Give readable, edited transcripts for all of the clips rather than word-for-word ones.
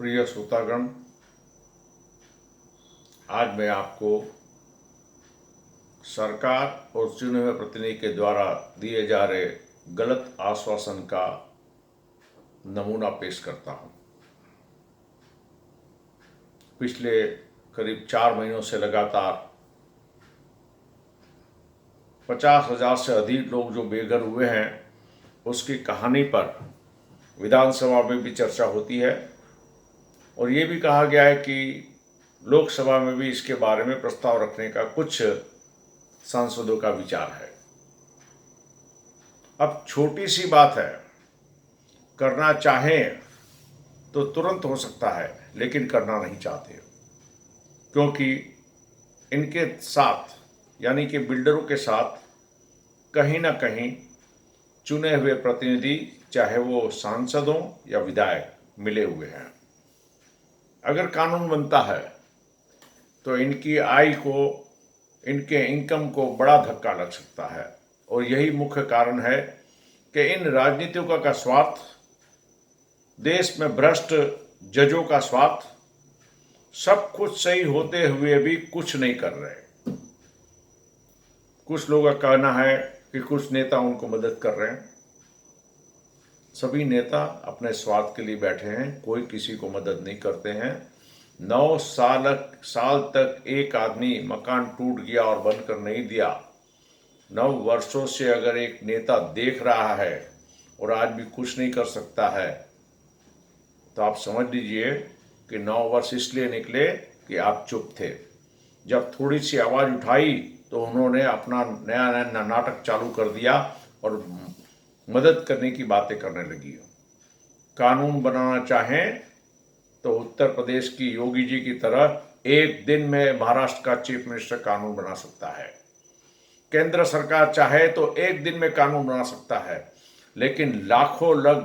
प्रिय श्रोतागण, आज मैं आपको सरकार और चुने हुए प्रतिनिधि के द्वारा दिए जा रहे गलत आश्वासन का नमूना पेश करता हूं। पिछले करीब 4 महीनों से लगातार 50,000 से अधिक लोग जो बेघर हुए हैं, उसकी कहानी पर विधानसभा में भी चर्चा होती है और ये भी कहा गया है कि लोकसभा में भी इसके बारे में प्रस्ताव रखने का कुछ सांसदों का विचार है। अब छोटी सी बात है, करना चाहें तो तुरंत हो सकता है, लेकिन करना नहीं चाहते, क्योंकि इनके साथ यानी कि बिल्डरों के साथ कहीं ना कहीं चुने हुए प्रतिनिधि, चाहे वो सांसदों या विधायक, मिले हुए हैं। अगर कानून बनता है तो इनकी आय को, इनके इनकम को बड़ा धक्का लग सकता है और यही मुख्य कारण है कि इन राजनीतिकों का स्वार्थ, देश में भ्रष्ट जजों का स्वार्थ, सब कुछ सही होते हुए भी कुछ नहीं कर रहे। कुछ लोगों का कहना है कि कुछ नेता उनको मदद कर रहे हैं। सभी नेता अपने स्वार्थ के लिए बैठे हैं, कोई किसी को मदद नहीं करते हैं। 9 साल तक एक आदमी मकान टूट गया और बनकर नहीं दिया। 9 वर्षों से अगर एक नेता देख रहा है और आज भी कुछ नहीं कर सकता है, तो आप समझ लीजिए कि 9 वर्ष इसलिए निकले कि आप चुप थे। जब थोड़ी सी आवाज़ उठाई तो उन्होंने अपना नया नया नाटक चालू कर दिया और मदद करने की बातें करने लगी। कानून बनाना चाहें तो उत्तर प्रदेश की योगी जी की तरह एक दिन में महाराष्ट्र का चीफ मिनिस्टर कानून बना सकता है। केंद्र सरकार चाहे तो एक दिन में कानून बना सकता है, लेकिन लाखों लोग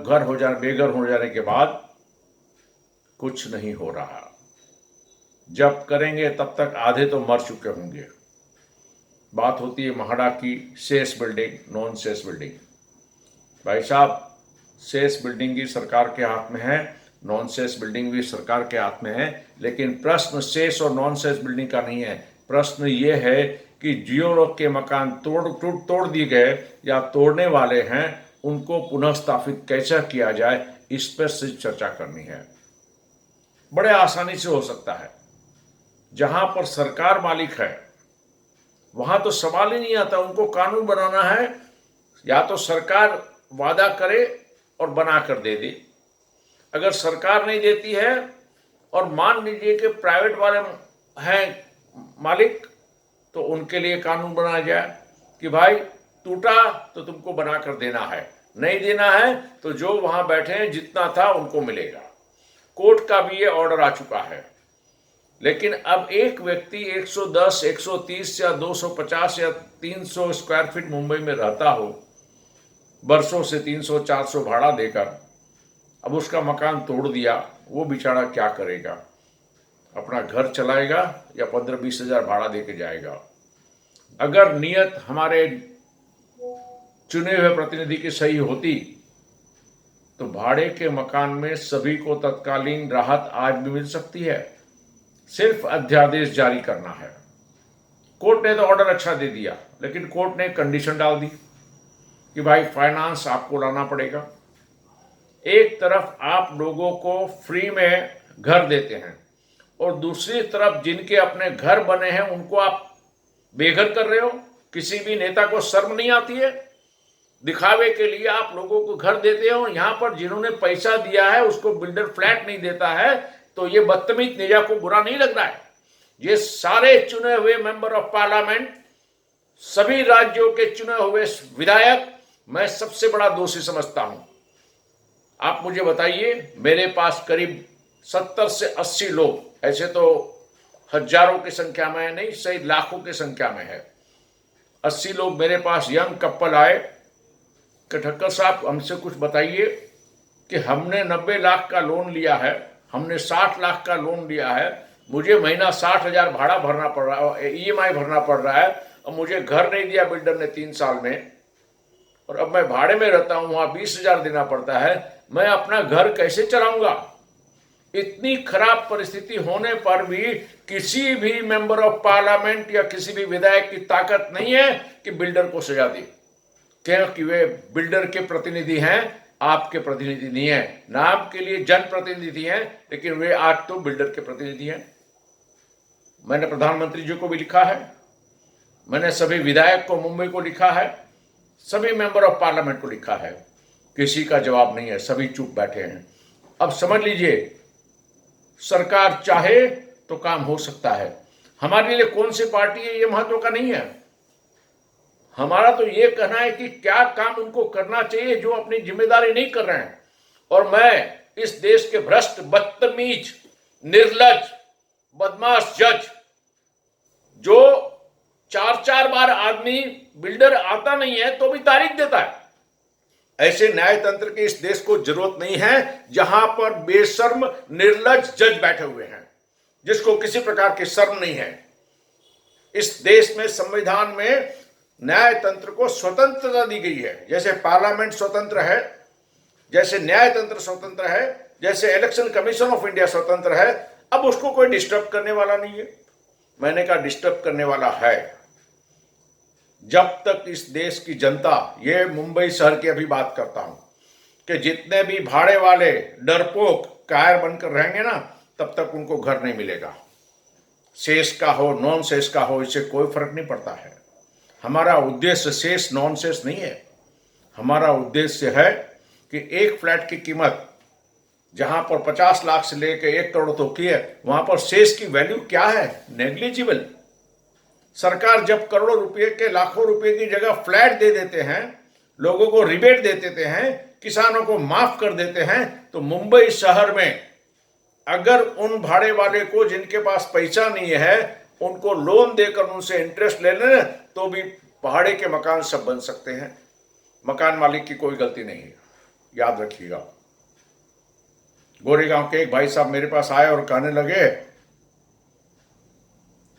बेघर हो जाने के बाद कुछ नहीं हो रहा। जब करेंगे तब तक आधे तो मर चुके होंगे। बात होती है महाड़ा की cess building, non cess building. भाई साहब, सेस बिल्डिंग की सरकार के हाथ में है, नॉन सेस बिल्डिंग भी सरकार के हाथ में है, लेकिन प्रश्न सेस और नॉन सेस बिल्डिंग का नहीं है। प्रश्न ये है कि जियो लोग के मकान तोड़ दिए गए या तोड़ने वाले हैं, उनको पुनः स्थापित कैसे किया जाए, इस पर सिर्फ चर्चा करनी है। बड़े आसानी से हो सकता है। जहां पर सरकार मालिक है वहां तो सवाल ही नहीं आता। उनको कानून बनाना है, या तो सरकार वादा करे और बना कर दे दे। अगर सरकार नहीं देती है और मान लीजिए कि प्राइवेट वाले हैं मालिक, तो उनके लिए कानून बनाया जाए कि भाई टूटा तो तुमको बना कर देना है, नहीं देना है तो जो वहां बैठे हैं जितना था उनको मिलेगा। कोर्ट का भी ये ऑर्डर आ चुका है। लेकिन अब एक व्यक्ति 110, 130 या 250 या 300 स्क्वायर फीट मुंबई में रहता हो, बरसों से 300, 400 भाड़ा देकर, अब उसका मकान तोड़ दिया, वो बेचारा क्या करेगा? अपना घर चलाएगा या 15-20 हजार भाड़ा देके जाएगा? अगर नियत हमारे चुने हुए प्रतिनिधि की सही होती तो भाड़े के मकान में सभी को तत्कालीन राहत आज भी मिल सकती है। सिर्फ अध्यादेश जारी करना है। कोर्ट ने तो ऑर्डर अच्छा दे दिया, लेकिन कोर्ट ने कंडीशन डाल दी कि भाई फाइनेंस आपको लाना पड़ेगा। एक तरफ आप लोगों को फ्री में घर देते हैं और दूसरी तरफ जिनके अपने घर बने हैं उनको आप बेघर कर रहे हो। किसी भी नेता को शर्म नहीं आती है? दिखावे के लिए आप लोगों को घर देते हो, यहां पर जिन्होंने पैसा दिया है उसको बिल्डर फ्लैट नहीं देता है, तो ये बदतमीज नेता को बुरा नहीं लग रहा है? ये सारे चुने हुए मेंबर ऑफ पार्लियामेंट, सभी राज्यों के चुने हुए विधायक, मैं सबसे बड़ा दोषी समझता हूं। आप मुझे बताइए, मेरे पास करीब 70 से 80 लोग, ऐसे तो हजारों की संख्या में है नहीं, सही लाखों की संख्या में है, 80 लोग मेरे पास यंग कपल आए कि ठक्कर साहब हमसे कुछ बताइए कि हमने 90 लाख का लोन लिया है, हमने 60 लाख का लोन लिया है, मुझे महीना 60,000 भाड़ा भरना पड़ रहा है, EMI भरना पड़ रहा है, और मुझे घर नहीं दिया बिल्डर ने 3 साल में, और अब मैं भाड़े में रहता हूं, वहां 20,000 देना पड़ता है, मैं अपना घर कैसे चलाऊंगा? इतनी खराब परिस्थिति होने पर भी किसी भी मेंबर ऑफ पार्लियामेंट या किसी भी विधायक की ताकत नहीं है कि बिल्डर को सजा दे, क्योंकि वे बिल्डर के प्रतिनिधि हैं, आपके प्रतिनिधि नहीं है। नाम के लिए जनप्रतिनिधि हैं, लेकिन वे आज तो बिल्डर के प्रतिनिधि हैं। मैंने प्रधानमंत्री जी को भी लिखा है, मैंने सभी विधायक को मुंबई को लिखा है, सभी मेंबर ऑफ पार्लियामेंट को लिखा है, किसी का जवाब नहीं है, सभी चुप बैठे हैं। अब समझ लीजिए, सरकार चाहे तो काम हो सकता है। हमारे लिए कौन सी पार्टी है ये महत्व का नहीं है। हमारा तो ये कहना है कि क्या काम उनको करना चाहिए जो अपनी जिम्मेदारी नहीं कर रहे हैं। और मैं इस देश के भ्रष्ट, बदतमीज, निर्लज, बदमाश जज, जो 4-4 बार आदमी बिल्डर आता नहीं है तो भी तारीख देता है, ऐसे न्यायतंत्र की इस देश को जरूरत नहीं है, जहां पर बेशर्म निर्लज जज बैठे हुए हैं, जिसको किसी प्रकार की शर्म नहीं है। इस देश में, संविधान में न्यायतंत्र को स्वतंत्रता दी गई है। जैसे पार्लियामेंट स्वतंत्र है, जैसे न्यायतंत्र स्वतंत्र है, जैसे इलेक्शन कमीशन ऑफ इंडिया स्वतंत्र है। अब उसको कोई डिस्टर्ब करने वाला नहीं है। मैंने कहा डिस्टर्ब करने वाला है जब तक इस देश की जनता, ये मुंबई शहर की अभी बात करता हूं, कि जितने भी भाड़े वाले डरपोक कायर बनकर रहेंगे ना, तब तक उनको घर नहीं मिलेगा। शेष का हो, नॉन शेष का हो, इससे कोई फर्क नहीं पड़ता है। हमारा उद्देश्य शेष नॉन शेष नहीं है। हमारा उद्देश्य है कि एक फ्लैट की कीमत जहां पर 50 लाख से लेकर 1 करोड़ तक की है, वहां पर शेष की वैल्यू क्या है? नेग्लिजिबल। सरकार जब करोड़ों रुपए के, लाखों रुपए की जगह फ्लैट दे देते हैं, लोगों को रिबेट दे देते हैं, किसानों को माफ कर देते हैं, तो मुंबई शहर में अगर उन भाड़े वाले को जिनके पास पैसा नहीं है उनको लोन देकर उनसे इंटरेस्ट ले लें तो भी भाड़े के मकान सब बन सकते हैं। मकान मालिक की कोई गलती नहीं है, याद रखिएगा। गोरेगांव के एक भाई साहब मेरे पास आए और कहने लगे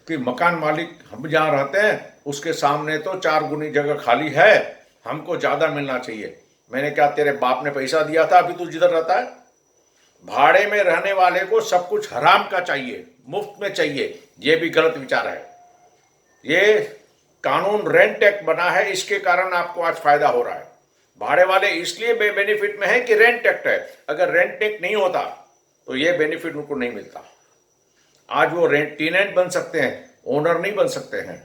कि मकान मालिक, हम जहां रहते हैं उसके सामने तो 4 गुनी जगह खाली है, हमको ज्यादा मिलना चाहिए। मैंने कहा तेरे बाप ने पैसा दिया था अभी तू जिधर रहता है? भाड़े में रहने वाले को सब कुछ हराम का चाहिए, मुफ्त में चाहिए, ये भी गलत विचार है। ये कानून रेंट एक्ट बना है, इसके कारण आपको आज फायदा हो रहा है। भाड़े वाले इसलिए बेनिफिट में है कि रेंट एक्ट है। अगर रेंट एक्ट नहीं होता तो ये बेनिफिट उनको नहीं मिलता। आज वो रेंट टेनेंट बन सकते हैं, ओनर नहीं बन सकते हैं।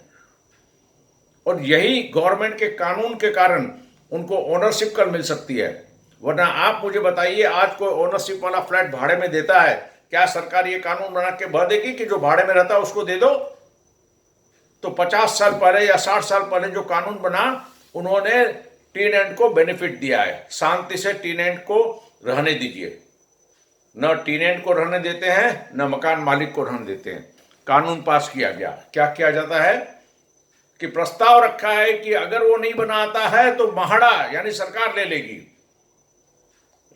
और यही गवर्नमेंट के कानून के कारण उनको ओनरशिप कर मिल सकती है। वरना आप मुझे बताइए, आज कोई ओनरशिप वाला फ्लैट भाड़े में देता है, क्या सरकार ये कानून बना के बह देगी कि जो भाड़े में रहता है उसको दे दो? तो 50 साल पहले या 60 साल पहले जो कानून बना, उन्होंने टेनेंट को बेनिफिट दिया है। शांति से टेनेंट को रहने दीजिए। न टेनेंट को रहने देते हैं, न मकान मालिक को रहने देते हैं। कानून पास किया गया। क्या किया जाता है कि प्रस्ताव रखा है कि अगर वो नहीं बनाता है तो महाड़ा यानी सरकार ले लेगी,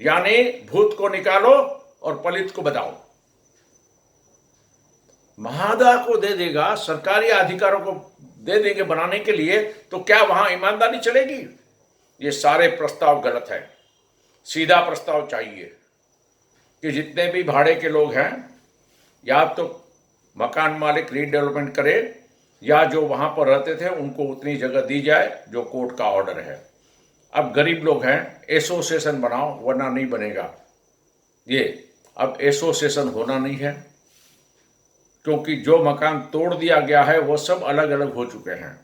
यानी भूत को निकालो और पलित को बताओ। महादा को दे देगा, सरकारी अधिकारों को दे देंगे बनाने के लिए, तो क्या वहां ईमानदारी चलेगी? ये सारे प्रस्ताव गलत है। सीधा प्रस्ताव चाहिए कि जितने भी भाड़े के लोग हैं, या तो मकान मालिक रीडेवलपमेंट करे, या जो वहां पर रहते थे उनको उतनी जगह दी जाए जो कोर्ट का ऑर्डर है। अब गरीब लोग हैं, एसोसिएशन बनाओ, वरना नहीं बनेगा। ये अब एसोसिएशन होना नहीं है, क्योंकि जो मकान तोड़ दिया गया है वो सब अलग अलग हो चुके हैं।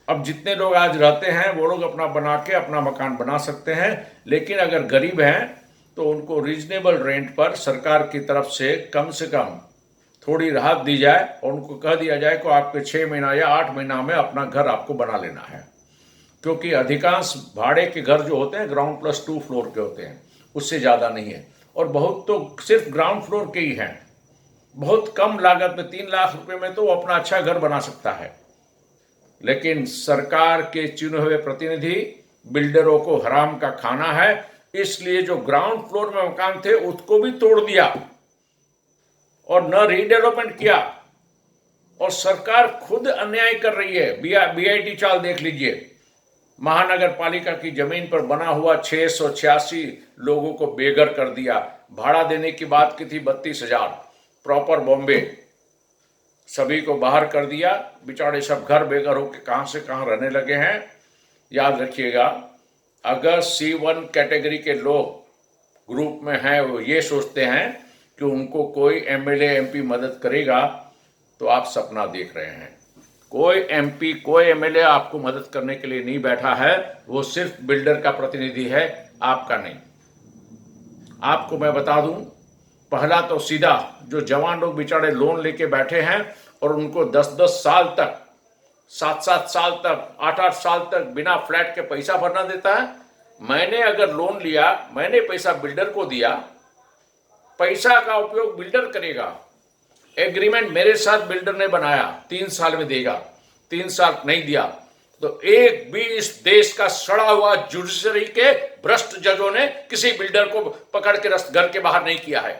अब जितने लोग आज रहते हैं वो लोग अपना बना के अपना मकान बना सकते हैं, लेकिन अगर गरीब हैं तो उनको रीजनेबल रेंट पर सरकार की तरफ से कम थोड़ी राहत दी जाए और उनको कह दिया जाए कि आपके 6 महीना या 8 महीना में अपना घर आपको बना लेना है। क्योंकि अधिकांश भाड़े के घर जो होते हैं ग्राउंड प्लस 2 फ्लोर के होते हैं, उससे ज़्यादा नहीं है। और बहुत तो सिर्फ ग्राउंड फ्लोर के ही हैं। बहुत कम लागत में 3 लाख रुपए में तो वो अपना अच्छा घर बना सकता है। लेकिन सरकार के चुने हुए प्रतिनिधि बिल्डरों को हराम का खाना है, इसलिए जो ग्राउंड फ्लोर में मकान थे उसको भी तोड़ दिया और न रीडेवलपमेंट किया। और सरकार खुद अन्याय कर रही है। बीआईटी चाल देख लीजिए। महानगर पालिका की जमीन पर बना हुआ 686 लोगों को बेघर कर दिया। भाड़ा देने की बात की थी 32,000, प्रॉपर बॉम्बे, सभी को बाहर कर दिया। बेचारे सब घर बेघर होकर कहाँ से कहाँ रहने लगे हैं। याद रखिएगा, अगर C1 कैटेगरी के लोग ग्रुप में हैं, वो ये सोचते हैं कि उनको कोई MLA MP मदद करेगा, तो आप सपना देख रहे हैं। कोई MP कोई MLA आपको मदद करने के लिए नहीं बैठा है, वो सिर्फ बिल्डर का प्रतिनिधि है, आपका नहीं। आपको मैं बता दूं, पहला तो सीधा जो जवान लोग बेचारे लोन लेके बैठे हैं और उनको 10-10 साल तक, 7-7 साल तक, 8-8 साल तक बिना फ्लैट के पैसा भरना देता है। मैंने अगर लोन लिया, मैंने पैसा बिल्डर को दिया, पैसा का उपयोग बिल्डर करेगा। एग्रीमेंट मेरे साथ बिल्डर ने बनाया, 3 साल में देगा, 3 साल नहीं दिया तो एक भी इस देश का सड़ा हुआ जुडिशरी के भ्रष्ट जजों ने किसी बिल्डर को पकड़ के घर के बाहर नहीं किया है।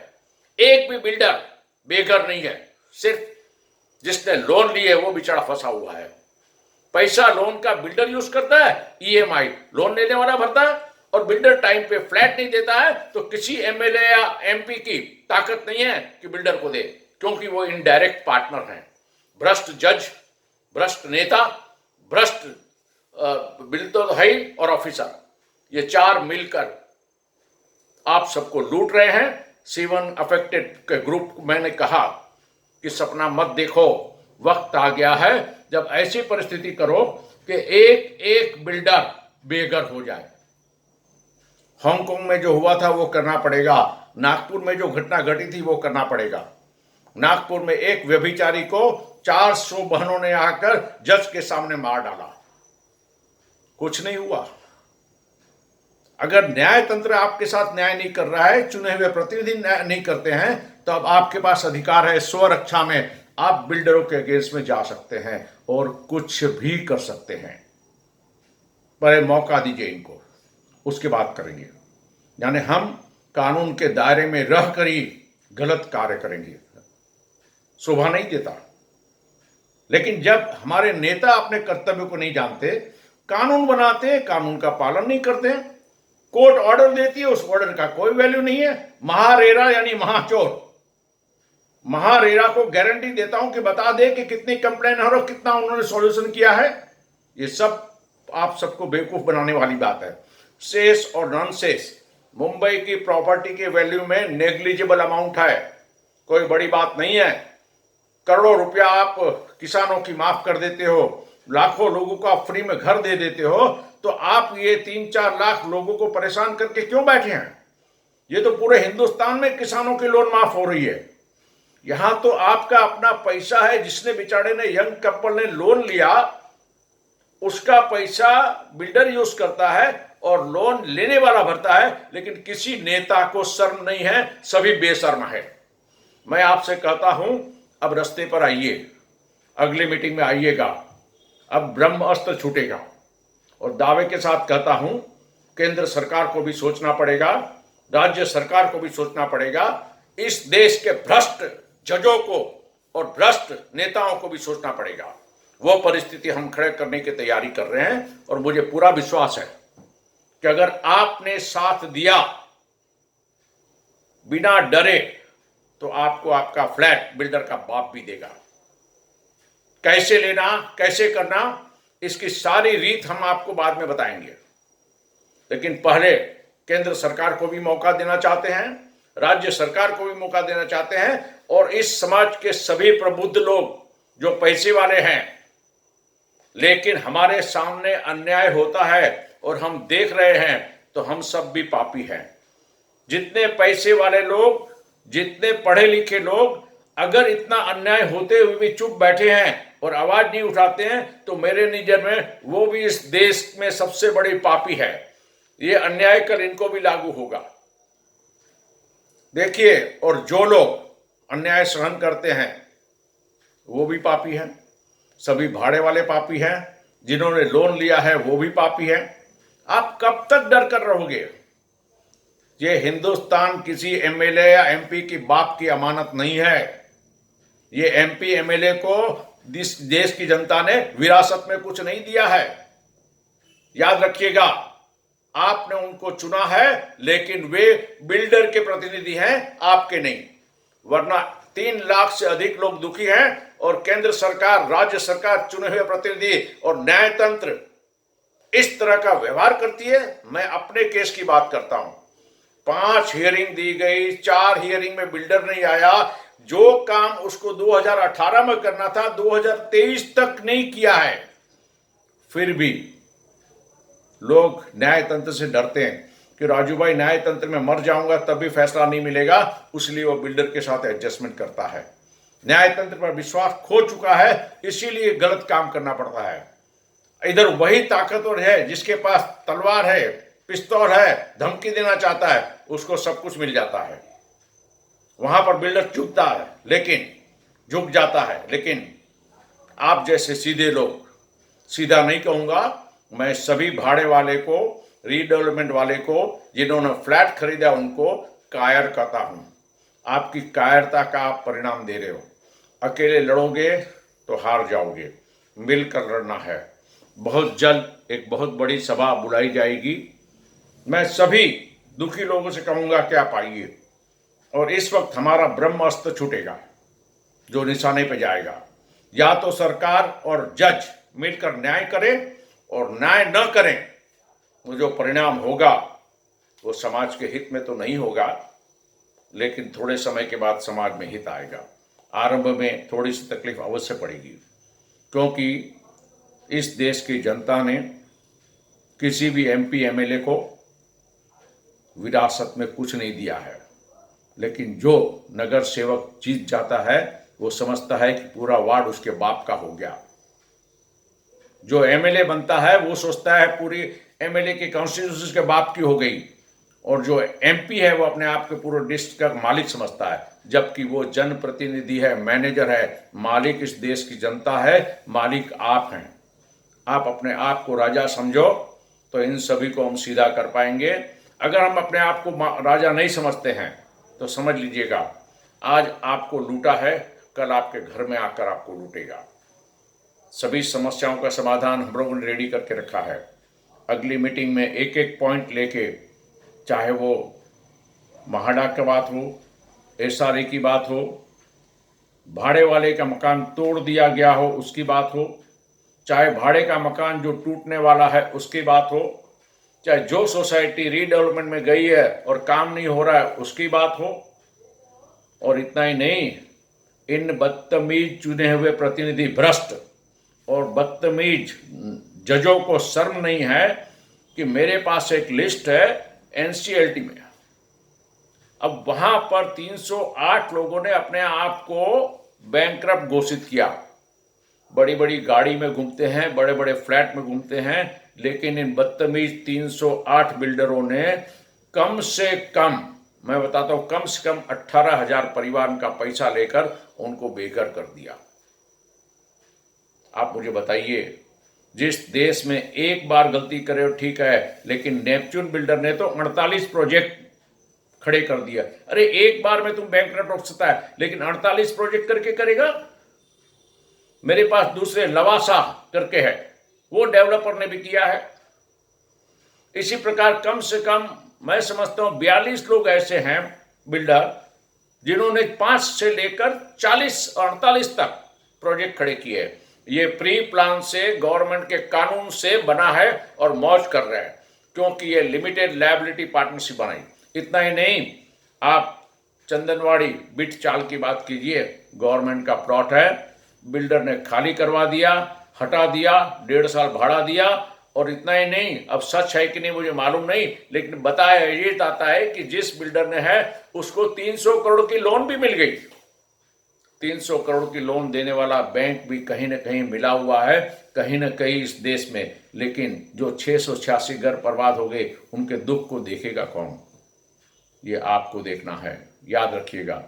एक भी बिल्डर बेघर नहीं है, सिर्फ जिसने लोन लिए वो बेचारा फंसा हुआ है। पैसा लोन का बिल्डर यूज करता है, EMI लोन लेने वाला भरता है, और बिल्डर टाइम पे फ्लैट नहीं देता है तो किसी MLA या MP की ताकत नहीं है कि बिल्डर को दे, क्योंकि वो इनडायरेक्ट पार्टनर हैं। भ्रष्ट जज, भ्रष्ट नेता, भ्रष्ट बिल्डर है और ऑफिसर, ये 4 मिलकर आप सबको लूट रहे हैं। C1 अफेक्टेड के ग्रुप को मैंने कहा कि सपना मत देखो, वक्त आ गया है जब ऐसी परिस्थिति करो कि एक एक बिल्डर बेघर हो जाए। हांगकांग में जो हुआ था वो करना पड़ेगा, नागपुर में जो घटना घटी थी वो करना पड़ेगा। नागपुर में एक व्यभिचारी को 400 बहनों ने आकर जज के सामने मार डाला, कुछ नहीं हुआ। अगर न्याय तंत्र आपके साथ न्याय नहीं कर रहा है, चुने हुए प्रतिनिधि न्याय नहीं करते हैं, तो अब आपके पास अधिकार है स्वरक्षा में, आप बिल्डरों के अगेंस्ट में जा सकते हैं और कुछ भी कर सकते हैं। पर मौका दीजिए इनको, उसके बाद करेंगे। यानी हम कानून के दायरे में रहकर ही गलत कार्य करेंगे, शोभा नहीं देता। लेकिन जब हमारे नेता अपने कर्तव्य को नहीं जानते, कानून बनाते, कानून का पालन नहीं करते, कोर्ट ऑर्डर देती है, उस ऑर्डर का कोई वैल्यू नहीं है। महारेरा यानी महाचोर, महारेरा को गारंटी देता हूं कि बता दे कि कितनी कंप्लेन है और कितना उन्होंने सॉल्यूशन किया है। ये सब आप सबको बेवकूफ बनाने वाली बात है। सेस और नॉन सेस, मुंबई की प्रॉपर्टी के वैल्यू में नेग्लिजिबल अमाउंट है, कोई बड़ी बात नहीं है। करोड़ों रुपया आप किसानों की माफ कर देते हो, लाखों लोगों को आप फ्री में घर दे देते हो, तो आप ये 3-4 लाख लोगों को परेशान करके क्यों बैठे हैं? ये तो पूरे हिंदुस्तान में किसानों की लोन माफ हो रही है। यहां तो आपका अपना पैसा है, जिसने बेचारे ने, यंग कपल ने लोन लिया, उसका पैसा बिल्डर यूज करता है और लोन लेने वाला भरता है। लेकिन किसी नेता को शर्म नहीं है, सभी बेशर्म है। मैं आपसे कहता हूं, अब रास्ते पर आइए, अगली मीटिंग में आइएगा, अब ब्रह्मास्त्र छूटेगा। और दावे के साथ कहता हूं, केंद्र सरकार को भी सोचना पड़ेगा, राज्य सरकार को भी सोचना पड़ेगा, इस देश के भ्रष्ट जजों को और भ्रष्ट नेताओं को भी सोचना पड़ेगा। वो परिस्थिति हम खड़े करने की तैयारी कर रहे हैं और मुझे पूरा विश्वास है कि अगर आपने साथ दिया बिना डरे, तो आपको आपका फ्लैट बिल्डर का बाप भी देगा। कैसे लेना, कैसे करना, इसकी सारी रीत हम आपको बाद में बताएंगे। लेकिन पहले केंद्र सरकार को भी मौका देना चाहते हैं, राज्य सरकार को भी मौका देना चाहते हैं, और इस समाज के सभी प्रबुद्ध लोग जो पैसे वाले हैं, लेकिन हमारे सामने अन्याय होता है और हम देख रहे हैं, तो हम सब भी पापी हैं। जितने पैसे वाले लोग, जितने पढ़े लिखे लोग अगर इतना अन्याय होते हुए भी चुप बैठे हैं और आवाज नहीं उठाते हैं, तो मेरे नजर में वो भी इस देश में सबसे बड़ी पापी है। ये अन्याय कल इनको भी लागू होगा। देखिए, और जो लोग अन्याय सहन करते हैं वो भी पापी हैं, सभी भाड़े वाले पापी हैं, जिन्होंने लोन लिया है वो भी पापी हैं। आप कब तक डर कर रहोगे? ये हिंदुस्तान किसी MLA या MP की बाप की अमानत नहीं है। ये MP MLA को देश की जनता ने विरासत में कुछ नहीं दिया है। याद रखिएगा, आपने उनको चुना है, लेकिन वे बिल्डर के प्रतिनिधि हैं, आपके नहीं। वरना 3 लाख से अधिक लोग दुखी हैं और केंद्र सरकार, राज्य सरकार, चुने हुए प्रतिनिधि और न्यायतंत्र इस तरह का व्यवहार करती है। मैं अपने केस की बात करता हूं। 5 हियरिंग दी गई, 4 हियरिंग में बिल्डर नहीं आया। जो काम उसको 2018 में करना था, 2023 तक नहीं किया है। फिर भी लोग न्यायतंत्र से डरते हैं कि राजू भाई, न्यायतंत्र में मर जाऊंगा तब भी फैसला नहीं मिलेगा, इसलिए वो बिल्डर के साथ एडजस्टमेंट करता है। न्यायतंत्र पर विश्वास खो चुका है, इसीलिए गलत काम करना पड़ता है। इधर वही ताकतवर है जिसके पास तलवार है, पिस्तौल है, धमकी देना चाहता है, उसको सब कुछ मिल जाता है। वहां पर बिल्डर चुपता है, लेकिन झुक जाता है। लेकिन आप जैसे सीधे लोग, सीधा नहीं कहूंगा मैं, सभी भाड़े वाले को, रीडेवलपमेंट वाले को, जिन्होंने फ्लैट खरीदा, उनको कायर कहता हूं। आपकी कायरता का आप परिणाम दे रहे हो। अकेले लड़ोगे तो हार जाओगे, मिलकर लड़ना है। बहुत जल्द एक बहुत बड़ी सभा बुलाई जाएगी। मैं सभी दुखी लोगों से कहूंगा कि आप आइए, और इस वक्त हमारा ब्रह्मास्त्र छूटेगा जो निशाने पे जाएगा। या तो सरकार और जज मिलकर न्याय करें, और न्याय न करें तो जो परिणाम होगा वो समाज के हित में तो नहीं होगा, लेकिन थोड़े समय के बाद समाज में हित आएगा। आरंभ में थोड़ी सी तकलीफ अवश्य पड़ेगी, क्योंकि इस देश की जनता ने किसी भी MP MLA को विरासत में कुछ नहीं दिया है। लेकिन जो नगर सेवक जीत जाता है, वो समझता है कि पूरा वार्ड उसके बाप का हो गया। जो MLA बनता है वो सोचता है पूरी MLA की कॉन्स्टिट्यूंसी उसके बाप की हो गई, और जो MP है वो अपने आप के पूरे डिस्ट्रिक्ट का मालिक समझता है, जबकि वो जनप्रतिनिधि है, मैनेजर है। मालिक इस देश की जनता है, मालिक आप हैं। आप अपने आप को राजा समझो तो इन सभी को हम सीधा कर पाएंगे। अगर हम अपने आप को राजा नहीं समझते हैं तो समझ लीजिएगा, आज आपको लूटा है, कल आपके घर में आकर आपको लूटेगा। सभी समस्याओं का समाधान हम लोगों ने रेडी करके रखा है। अगली मीटिंग में एक एक पॉइंट लेके, चाहे वो महाडा की बात हो, SRA की बात हो, भाड़े वाले का मकान तोड़ दिया गया हो उसकी बात हो, चाहे भाड़े का मकान जो टूटने वाला है उसकी बात हो, चाहे जो सोसाइटी रीडेवलपमेंट में गई है और काम नहीं हो रहा है उसकी बात हो। और इतना ही नहीं, इन बदतमीज चुने हुए प्रतिनिधि, भ्रष्ट और बदतमीज जजों को शर्म नहीं है कि मेरे पास एक लिस्ट है NCLT में। अब वहां पर 308 लोगों ने अपने आप को बैंकरप्ट घोषित किया। बड़ी बड़ी गाड़ी में घूमते हैं, बड़े बड़े फ्लैट में घूमते हैं, लेकिन इन बदतमीज 308 बिल्डरों ने कम से कम, मैं बताता हूं, कम से कम 18,000 परिवार का पैसा लेकर उनको बेघर कर दिया। आप मुझे बताइए, जिस देश में एक बार गलती करे ठीक है, लेकिन नेपच्यून बिल्डर ने तो 48 प्रोजेक्ट खड़े कर दिया। अरे एक बार में तुम बैंकरप्ट हो सकता है, लेकिन 48 प्रोजेक्ट करके करेगा? मेरे पास दूसरे लवासा करके है, वो डेवलपर ने भी किया है। इसी प्रकार कम से कम मैं समझता हूं 42 लोग ऐसे हैं बिल्डर, जिन्होंने 5 से लेकर 40 और 48 तक प्रोजेक्ट खड़े किए। ये प्री प्लान से, गवर्नमेंट के कानून से बना है और मौज कर रहे हैं, क्योंकि ये लिमिटेड लायबिलिटी पार्टनरशिप बनाई। इतना ही नहीं, आप चंदनवाड़ी बिट चाल की बात कीजिए, गवर्नमेंट का प्लॉट है, बिल्डर ने खाली करवा दिया, हटा दिया, 1.5 साल भाड़ा दिया। और इतना ही नहीं, अब सच है कि नहीं मुझे मालूम नहीं, लेकिन बताया ये जाता है कि जिस बिल्डर ने है उसको 300 करोड़ की लोन भी मिल गई। 300 करोड़ की लोन देने वाला बैंक भी कहीं ना कहीं मिला हुआ है, कहीं ना कहीं इस देश में। लेकिन जो 686 घर बर्बाद हो गए, उनके दुख को देखेगा कौन? ये आपको देखना है। याद रखिएगा,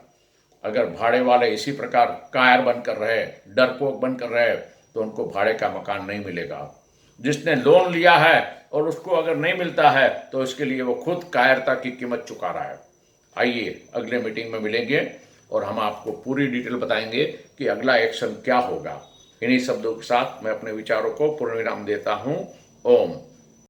अगर भाड़े वाले इसी प्रकार कायर बनकर रहे, डरपोक बनकर रहे, तो उनको भाड़े का मकान नहीं मिलेगा। जिसने लोन लिया है और उसको अगर नहीं मिलता है, तो इसके लिए वो खुद कायरता की कीमत चुका रहा है। आइए अगले मीटिंग में मिलेंगे और हम आपको पूरी डिटेल बताएंगे कि अगला एक्शन क्या होगा। इन्हीं शब्दों के साथ मैं अपने विचारों को पूर्ण विराम देता हूँ। ओम।